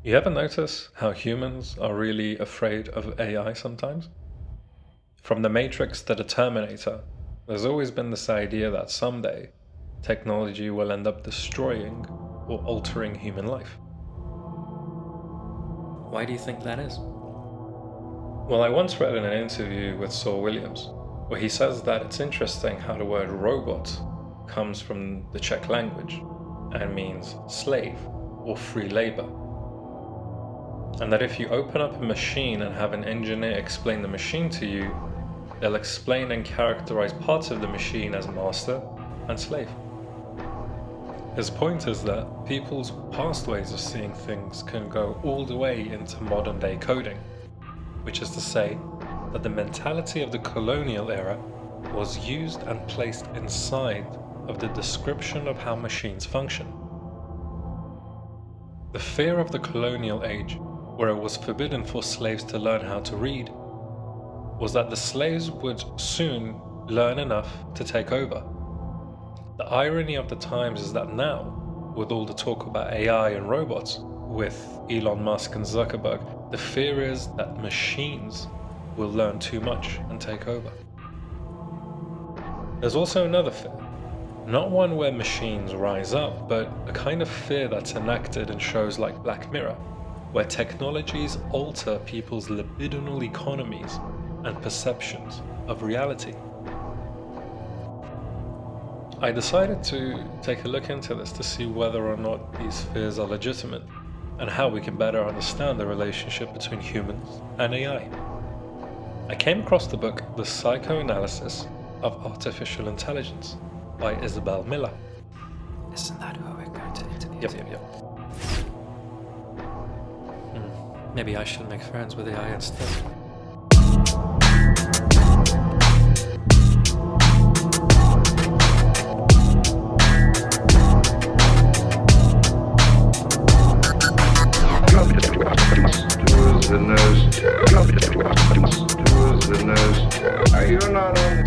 You ever notice how humans are really afraid of AI sometimes? From the Matrix to the Terminator, there's always been this idea that someday technology will end up destroying or altering human life. Why do you think that is? Well, I once read in an interview with Saul Williams where he says that it's interesting how the word robot comes from the Czech language and means slave or free labor. And that if you open up a machine and have an engineer explain the machine to you, they'll explain and characterize parts of the machine as master and slave. His point is that people's past ways of seeing things can go all the way into modern day coding, which is to say that the mentality of the colonial era was used and placed inside of the description of how machines function. The fear of the colonial age, where it was forbidden for slaves to learn how to read, was that the slaves would soon learn enough to take over. The irony of the times is that now, with all the talk about AI and robots, with Elon Musk and Zuckerberg, the fear is that machines will learn too much and take over. There's also another fear, not one where machines rise up, but a kind of fear that's enacted in shows like Black Mirror, where technologies alter people's libidinal economies and perceptions of reality. I decided to take a look into this to see whether or not these fears are legitimate and how we can better understand the relationship between humans and AI. I came across the book The Psychoanalysis of Artificial Intelligence by Isabel Millar. Isn't that who we're going to interview? Yep. Maybe I should make friends with AI instead. Are you not on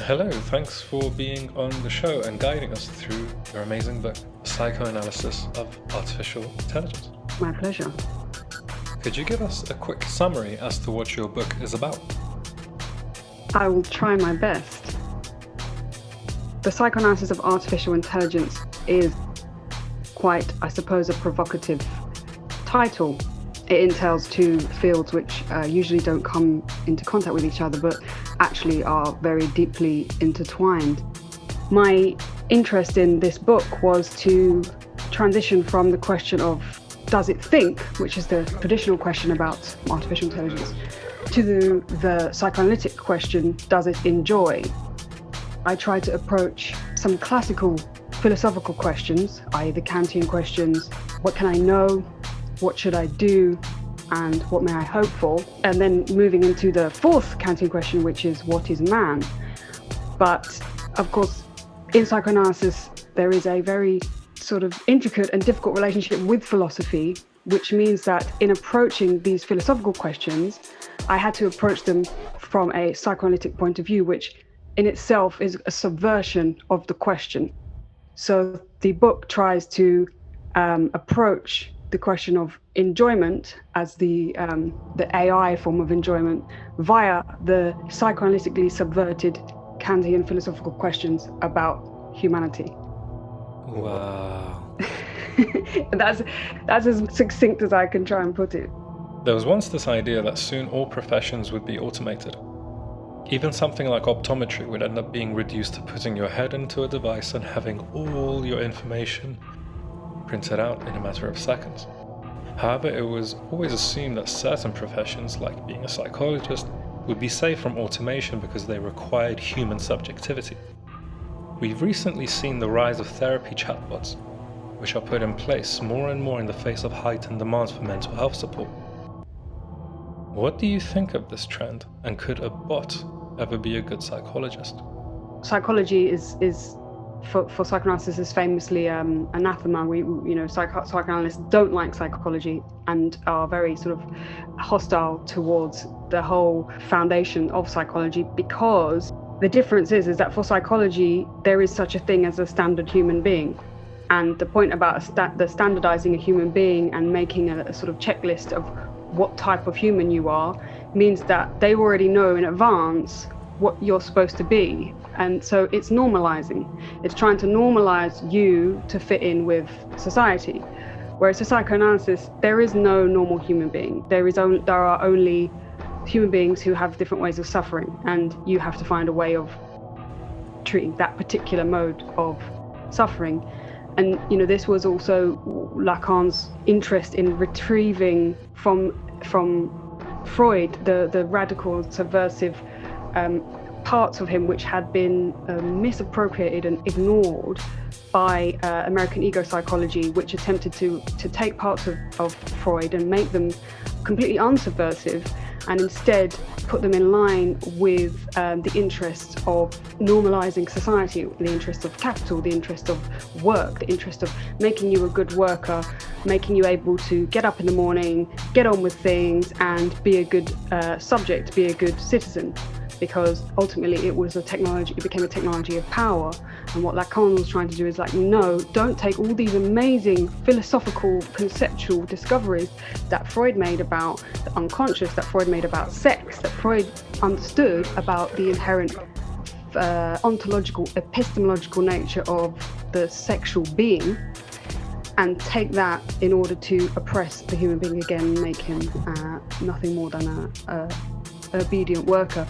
Hello, thanks for being on the show and guiding us through your amazing book, Psychoanalysis of Artificial Intelligence. My pleasure. Could you give us a quick summary as to what your book is about? I will try my best. The Psychoanalysis of Artificial Intelligence is quite, I suppose, a provocative title. It entails two fields which usually don't come into contact with each other, but actually are very deeply intertwined. My interest in this book was to transition from the question of does it think, which is the traditional question about artificial intelligence, to the psychoanalytic question, does it enjoy? I tried to approach some classical philosophical questions, i.e. the Kantian questions, what can I know, what should I do, and what may I hope for? And then moving into the fourth Kantian question, which is what is man? But of course, in psychoanalysis, there is a very sort of intricate and difficult relationship with philosophy, which means that in approaching these philosophical questions, I had to approach them from a psychoanalytic point of view, which in itself is a subversion of the question. So the book tries to approach the question of enjoyment as the AI form of enjoyment via the psychoanalytically subverted Kantian philosophical questions about humanity. Wow. That's as succinct as I can try and put it. There was once this idea that soon all professions would be automated. Even something like optometry would end up being reduced to putting your head into a device and having all your information printed out in a matter of seconds. However, it was always assumed that certain professions, like being a psychologist, would be safe from automation because they required human subjectivity. We've recently seen the rise of therapy chatbots, which are put in place more and more in the face of heightened demands for mental health support. What do you think of this trend, and could a bot ever be a good psychologist? Psychology is for psychoanalysis is famously anathema. Psychoanalysts don't like psychology and are very sort of hostile towards the whole foundation of psychology because The difference is that for psychology, there is such a thing as a standard human being. And the point about the standardizing a human being and making a sort of checklist of what type of human you are means that they already know in advance what you're supposed to be. And so it's normalizing. It's trying to normalize you to fit in with society. Whereas in psychoanalysis, there is no normal human being. There are only human beings who have different ways of suffering, and you have to find a way of treating that particular mode of suffering. And this was also Lacan's interest in retrieving from Freud the radical, subversive parts of him which had been misappropriated and ignored by American ego psychology, which attempted to take parts of Freud and make them completely unsubversive, and instead put them in line with the interests of normalizing society, the interest of capital, the interest of work, the interest of making you a good worker, making you able to get up in the morning, get on with things, and be a good subject, be a good citizen. Because ultimately it became a technology of power. And what Lacan was trying to do is no, don't take all these amazing philosophical, conceptual discoveries that Freud made about the unconscious, that Freud made about sex, that Freud understood about the inherent ontological, epistemological nature of the sexual being, and take that in order to oppress the human being again and make him nothing more than an obedient worker.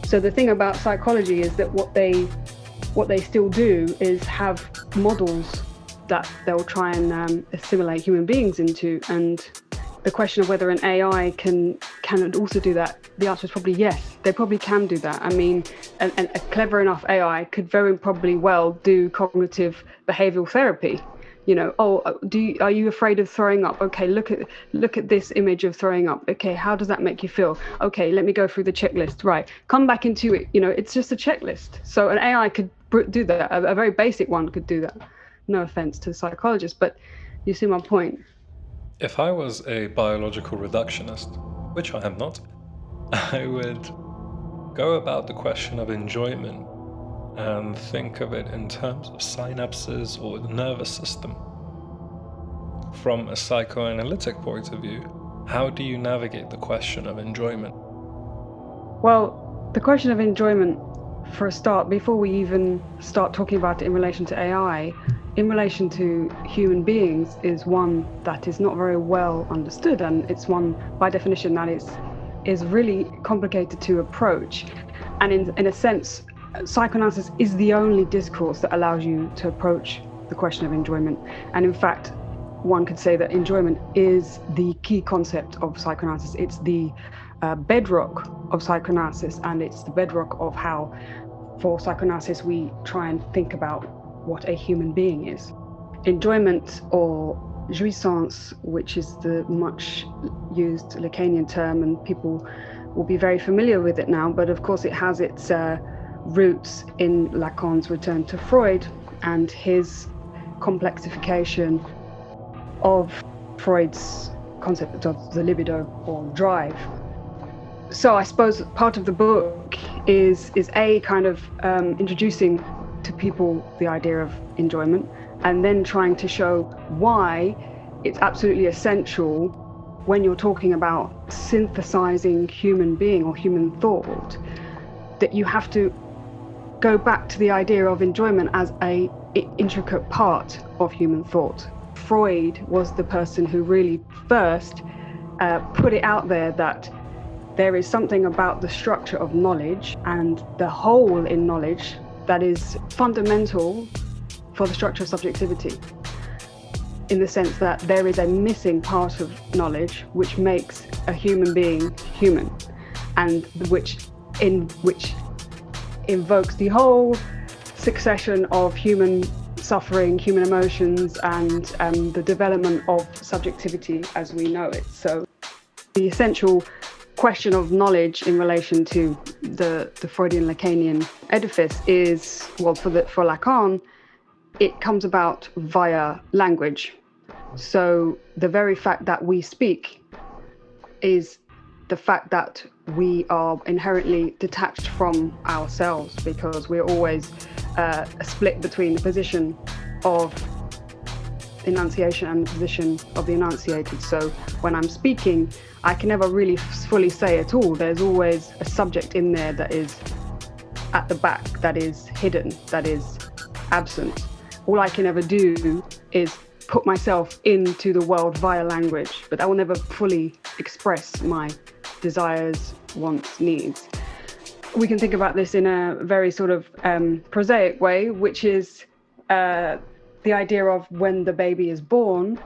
So the thing about psychology is that what they still do is have models that they'll try and assimilate human beings into. And the question of whether an AI can also do that, the answer is probably yes. They probably can do that. I mean, a clever enough AI could very probably well do cognitive behavioral therapy. Are you afraid of throwing up? Okay, look at this image of throwing up. Okay, how does that make you feel? Okay, let me go through the checklist. Right, come back into it. It's just a checklist. So an AI could do that. A very basic one could do that. No offense to psychologists, but you see my point. If I was a biological reductionist, which I am not, I would go about the question of enjoyment and think of it in terms of synapses or the nervous system. From a psychoanalytic point of view, how do you navigate the question of enjoyment? Well, the question of enjoyment, for a start, before we even start talking about it in relation to AI, in relation to human beings, is one that is not very well understood, and it's one, by definition, that is really complicated to approach. And in a sense, psychoanalysis is the only discourse that allows you to approach the question of enjoyment. And in fact, one could say that enjoyment is the key concept of psychoanalysis. It's the bedrock of psychoanalysis, and it's the bedrock of how, for psychoanalysis, we try and think about what a human being is. Enjoyment, or jouissance, which is the much used Lacanian term, and people will be very familiar with it now, but of course it has its roots in Lacan's return to Freud and his complexification of Freud's concept of the libido or drive. So I suppose part of the book is a kind of introducing to people the idea of enjoyment, and then trying to show why it's absolutely essential when you're talking about synthesizing human being or human thought, that you have to go back to the idea of enjoyment as an intricate part of human thought. Freud was the person who really first put it out there that there is something about the structure of knowledge and the whole in knowledge that is fundamental for the structure of subjectivity, in the sense that there is a missing part of knowledge which makes a human being human, and which invokes the whole succession of human suffering, human emotions, and the development of subjectivity as we know it. So the essential question of knowledge in relation to the Freudian Lacanian edifice is, well, for Lacan, it comes about via language. So the very fact that we speak is the fact that we are inherently detached from ourselves, because we're always split between the position of enunciation and the position of the enunciated. So when I'm speaking, I can never really fully say it all. There's always a subject in there that is at the back, that is hidden, that is absent. All I can ever do is put myself into the world via language, but I will never fully express my desires, wants, needs. We can think about this in a very sort of prosaic way, which is the idea of when the baby is born,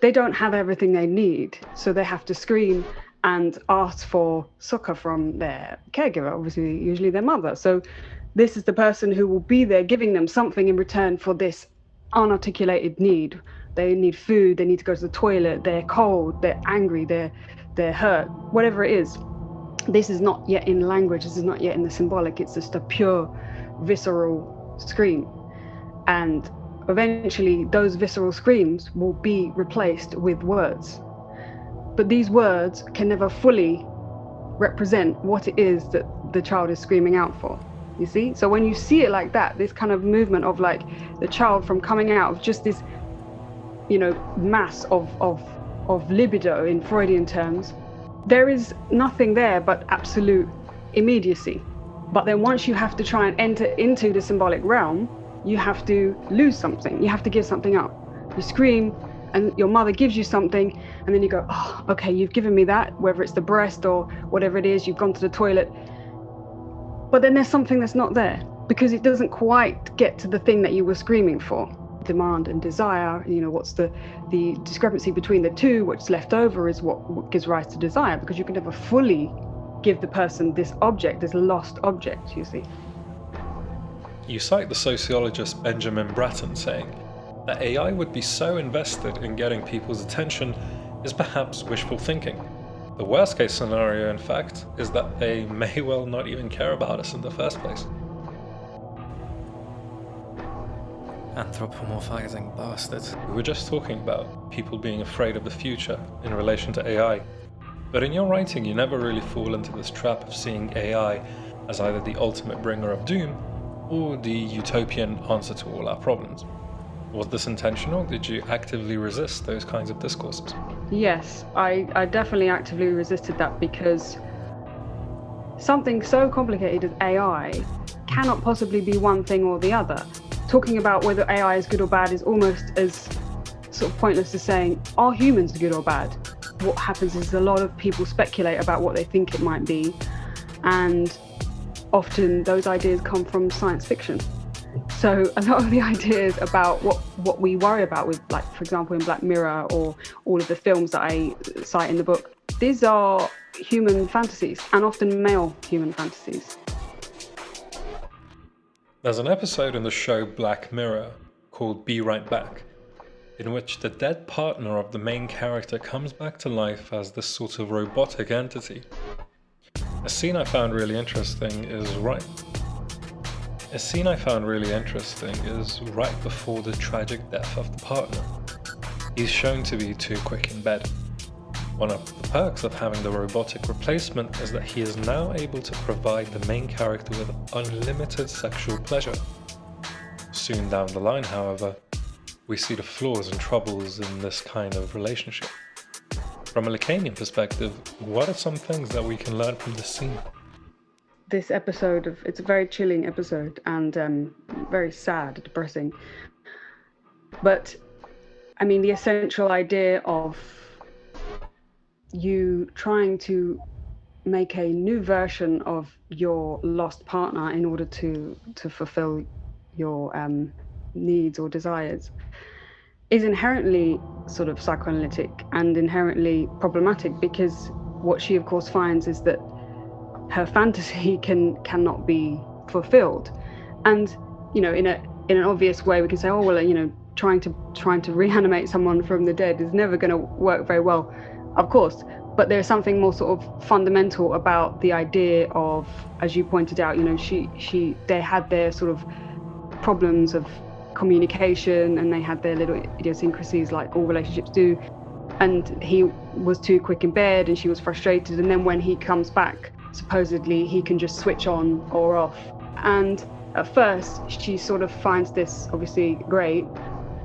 they don't have everything they need, so they have to scream and ask for succor from their caregiver, obviously usually their mother. So this is the person who will be there giving them something in return for this unarticulated need. They need food, they need to go to the toilet, they're cold, they're angry, they're hurt, whatever it is. This is not yet in language, this is not yet in the symbolic, it's just a pure visceral scream. And eventually those visceral screams will be replaced with words. But these words can never fully represent what it is that the child is screaming out for, you see? So when you see it like that, this kind of movement of like the child from coming out of just this, you know, mass of libido in Freudian terms, there is nothing there but absolute immediacy. But then once you have to try and enter into the symbolic realm, you have to lose something, you have to give something up. You scream and your mother gives you something, and then you go, oh, okay, you've given me that, whether it's the breast or whatever it is, you've gone to the toilet. But then there's something that's not there, because it doesn't quite get to the thing that you were screaming for. Demand and desire, you know, what's the discrepancy between the two, what's left over is what gives rise to desire, because you can never fully give the person this object, this lost object, you see. You cite the sociologist Benjamin Bratton saying that AI would be so invested in getting people's attention is perhaps wishful thinking. The worst case scenario, in fact, is that they may well not even care about us in the first place. Anthropomorphizing bastard. We were just talking about people being afraid of the future in relation to AI, but in your writing you never really fall into this trap of seeing AI as either the ultimate bringer of doom or the utopian answer to all our problems. Was this intentional? Did you actively resist those kinds of discourses? Yes, I definitely actively resisted that, because something so complicated as AI cannot possibly be one thing or the other. Talking about whether AI is good or bad is almost as sort of pointless as saying, are humans good or bad? What happens is a lot of people speculate about what they think it might be, and often those ideas come from science fiction. So a lot of the ideas about what we worry about with, like, for example, in Black Mirror or all of the films that I cite in the book, these are human fantasies, and often male human fantasies. There's an episode in the show Black Mirror called Be Right Back, in which the dead partner of the main character comes back to life as this sort of robotic entity. A scene I found really interesting is right before the tragic death of the partner. He's shown to be too quick in bed. One of the perks of having the robotic replacement is that he is now able to provide the main character with unlimited sexual pleasure. Soon down the line, however, we see the flaws and troubles in this kind of relationship. From a Lacanian perspective, what are some things that we can learn from this scene? This episode, it's a very chilling episode and very sad, depressing. But I mean, the essential idea of you trying to make a new version of your lost partner in order to fulfill your needs or desires is inherently sort of psychoanalytic and inherently problematic, because what she of course finds is that her fantasy cannot be fulfilled. And you know, in an obvious way we can say, oh well, you know, trying to reanimate someone from the dead is never going to work very well, of course. But there's something more sort of fundamental about the idea of, as you pointed out, you know, they had their sort of problems of communication, and they had their little idiosyncrasies like all relationships do. and he was too quick in bed and she was frustrated, and then when he comes back, supposedly he can just switch on or off. And at first she sort of finds this obviously great,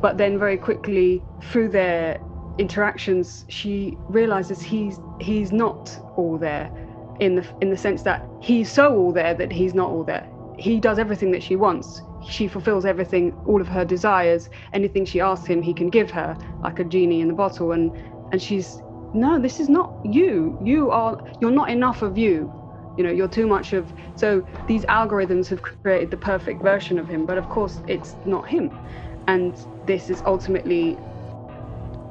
but then very quickly through their interactions she realizes he's not all there, in the sense that he's so all there that he's not all there. He does everything that she wants. She fulfills everything, all of her desires. Anything she asks him, he can give her, like a genie in the bottle. And she's, no, this is not you. You're not enough of you. You know, you're too much of. So these algorithms have created the perfect version of him, but of course it's not him. And this is ultimately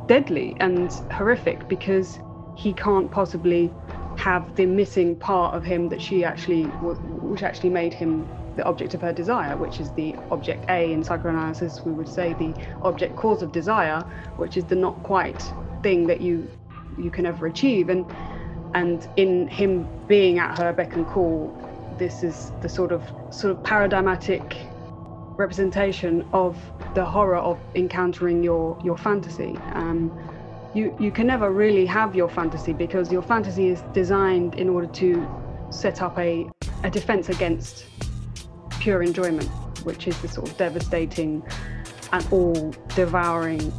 deadly and horrific, because he can't possibly have the missing part of him that she actually was, which actually made him the object of her desire, which is the object A. In psychoanalysis we would say the object cause of desire, which is the not quite thing that you can ever achieve. And in him being at her beck and call, this is the sort of paradigmatic representation of the horror of encountering your fantasy. You can never really have your fantasy, because your fantasy is designed in order to set up a defense against pure enjoyment, which is the sort of devastating and all-devouring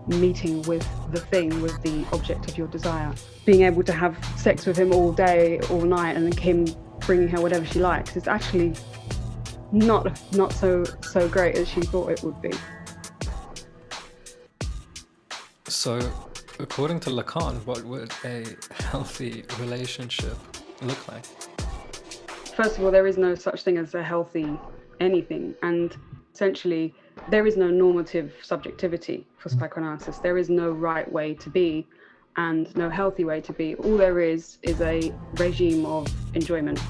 meeting with the thing, with the object of your desire. Being able to have sex with him all day, all night, and him bringing her whatever she likes is actually not so great as she thought it would be. So, according to Lacan, what would a healthy relationship look like? First of all, there is no such thing as a healthy anything, and essentially there is no normative subjectivity for psychoanalysis. There is no right way to be and no healthy way to be. All there is a regime of enjoyment.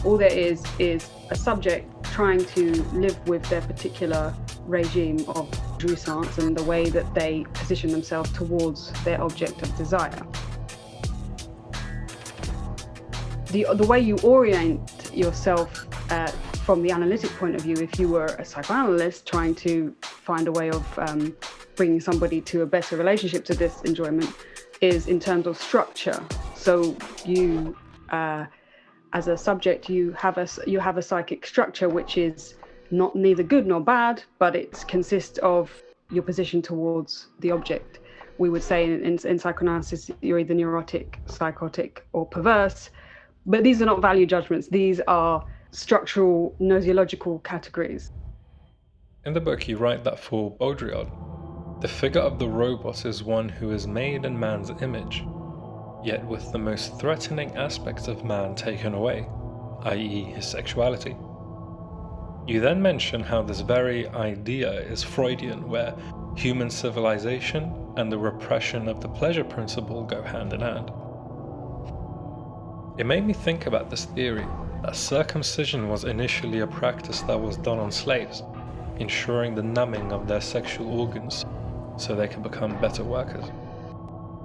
All there is a subject trying to live with their particular regime of jouissance and the way that they position themselves towards their object of desire. The way you orient yourself from the analytic point of view, if you were a psychoanalyst trying to find a way of bringing somebody to a better relationship to this enjoyment, is in terms of structure. So you, as a subject, you have a psychic structure which is neither good nor bad, but it consists of your position towards the object. We would say in psychoanalysis, you're either neurotic, psychotic, or perverse. But these are not value judgments. These are structural, nosological categories. In the book, you write that for Baudrillard, the figure of the robot is one who is made in man's image, yet with the most threatening aspects of man taken away, i.e. his sexuality. You then mention how this very idea is Freudian, where human civilization and the repression of the pleasure principle go hand in hand. It made me think about this theory that circumcision was initially a practice that was done on slaves, ensuring the numbing of their sexual organs so they could become better workers.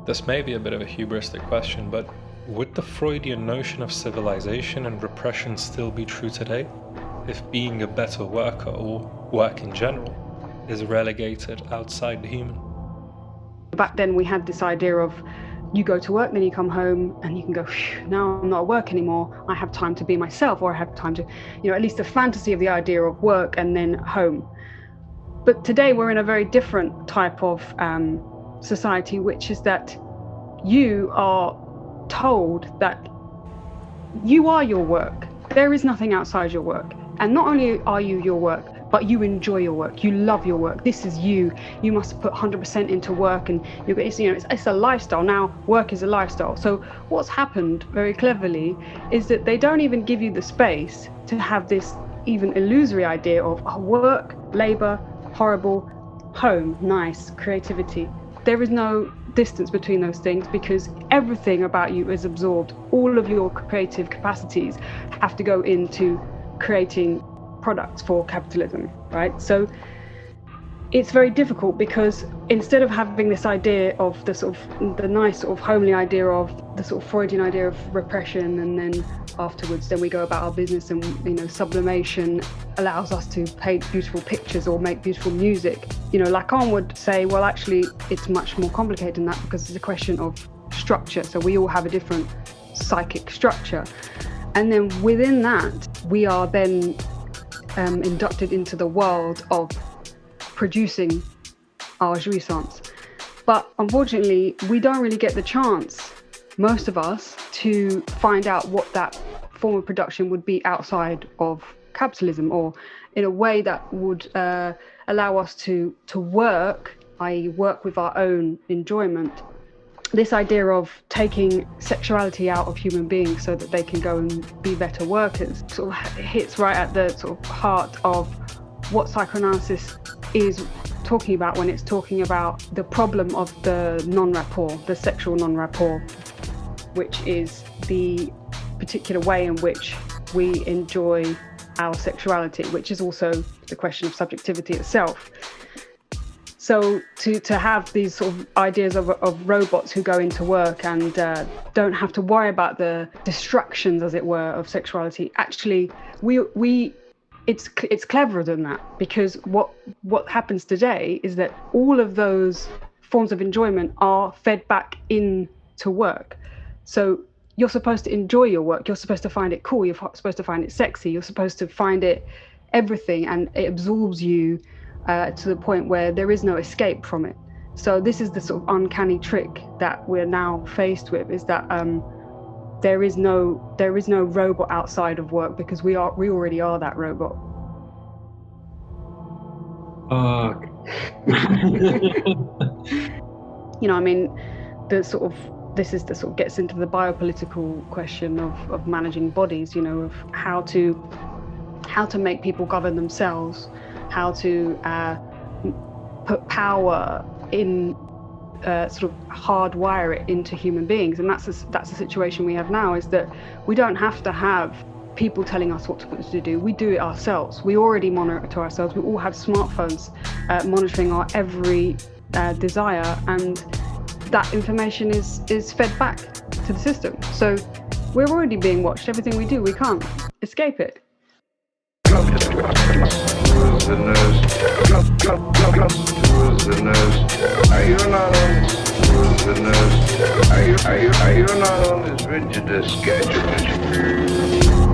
This may be a bit of a hubristic question, but would the Freudian notion of civilization and repression still be true today, if being a better worker, or work in general, is relegated outside the human? Back then we had this idea of you go to work, then you come home and you can go, now I'm not at work anymore, I have time to be myself, or I have time to, at least the fantasy of the idea of work and then home. But today we're in a very different type of society, which is that you are told that you are your work. There is nothing outside your work. And not only are you your work, but you enjoy your work, you love your work, this is you. You must put 100% into work, and it's a lifestyle. Now work is a lifestyle. So what's happened very cleverly is that they don't even give you the space to have this even illusory idea of work, labor, horrible, home, nice, creativity. There is no distance between those things, because everything about you is absorbed. All of your creative capacities have to go into creating products for capitalism, right? So it's very difficult because instead of having this idea of the nice sort of homely idea of the sort of Freudian idea of repression, and then afterwards then we go about our business, and sublimation allows us to paint beautiful pictures or make beautiful music. Lacan would say, well, actually it's much more complicated than that, because it's a question of structure. So we all have a different psychic structure, and then within that we are then inducted into the world of producing our jouissance. But unfortunately, we don't really get the chance, most of us, to find out what that form of production would be outside of capitalism, or in a way that would allow us to work, i.e. work with our own enjoyment. This idea of taking sexuality out of human beings so that they can go and be better workers sort of hits right at the sort of heart of what psychoanalysis is talking about when it's talking about the problem of the non-rapport, the sexual non-rapport, which is the particular way in which we enjoy our sexuality, which is also the question of subjectivity itself. So to have these sort of ideas of robots who go into work and don't have to worry about the distractions, as it were, of sexuality, actually it's cleverer than that, because what happens today is that all of those forms of enjoyment are fed back into work. So you're supposed to enjoy your work, you're supposed to find it cool, you're supposed to find it sexy, you're supposed to find it everything, and it absorbs you to the point where there is no escape from it. So this is the sort of uncanny trick that we're now faced with, is that there is no robot outside of work, because we already are that robot. This gets into the biopolitical question of managing bodies, of how to make people govern themselves, how to put power in, sort of hardwire it into human beings. And that's the situation we have now, is that we don't have to have people telling us what to do. We do it ourselves. We already monitor ourselves. We all have smartphones monitoring our every desire, and that information is fed back to the system. So we're already being watched. Everything we do, we can't escape it. Are you not on this rigid schedule?